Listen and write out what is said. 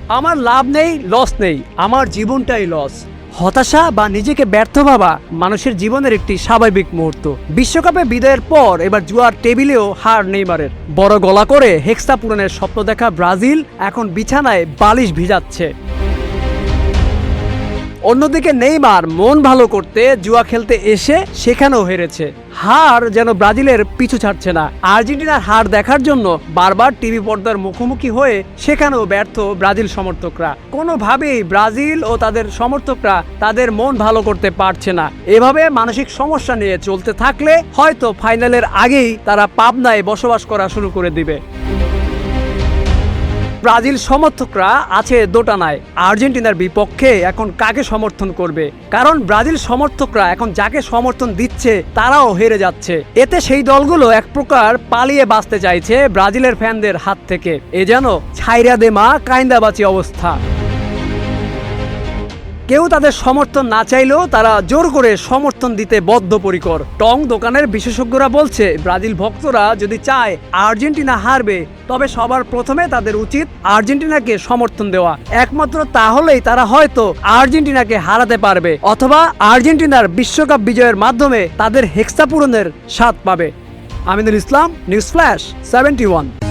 আমার লাভ নেই, লস নেই, আমার জীবনটাই লস। হতাশা বা নিজেকে ব্যর্থ ভাবা মানুষের জীবনের একটি স্বাভাবিক মুহূর্ত। বিশ্বকাপে বিদায়ের পর এবার জুয়ার টেবিলেও হার নেইমারের। বড় গলা করে হেক্সা পূরণের স্বপ্ন দেখা ব্রাজিল এখন বিছানায় বালিশ ভিজাচ্ছে। অন্যদিকে নেইমার মন ভালো করতে জুয়া খেলতে এসে সেখানেও হেরেছে। হার যেন ব্রাজিলের পিছু ছাড়ছে না। আর্জেন্টিনার হার দেখার জন্য বারবার টিভি পর্দার মুখোমুখি হয়ে সেখানেও ব্যর্থ ব্রাজিল সমর্থকরা। কোনোভাবেই ব্রাজিল ও তাদের সমর্থকরা তাদের মন ভালো করতে পারছে না। এভাবে মানসিক সমস্যা নিয়ে চলতে থাকলে হয়তো ফাইনালের আগেই তারা পাবনায় বসবাস করা শুরু করে দিবে। ব্রাজিল সমর্থকরা আছে দোটানায়। আর্জেন্টিনার বিপক্ষে এখন কাকে সমর্থন করবে? কারণ ব্রাজিল সমর্থকরা এখন যাকে সমর্থন দিচ্ছে তারাও হেরে যাচ্ছে। এতে সেই দলগুলো এক প্রকার পালিয়ে বাঁচতে চাইছে ব্রাজিলের ফ্যানদের হাত থেকে। এ যেন ছাইরা দে মা কাইন্দাবাচি অবস্থা। কেউ তাদের সমর্থন না চাইলেও তারা জোর করে সমর্থন দিতে বদ্ধপরিকর। টং দোকানের বিশেষজ্ঞরা বলছে, ব্রাজিল ভক্তরা যদি চায় আর্জেন্টিনা হারবে, তবে সবার প্রথমে তাদের উচিত আর্জেন্টিনাকে সমর্থন দেওয়া। একমাত্র তাহলেই তারা হয়তো আর্জেন্টিনাকে হারাতে পারবে, অথবা আর্জেন্টিনার বিশ্বকাপ বিজয়ের মাধ্যমে তাদের হেক্সা পূরণের স্বাদ পাবে। Aminul Islam, news flash 71।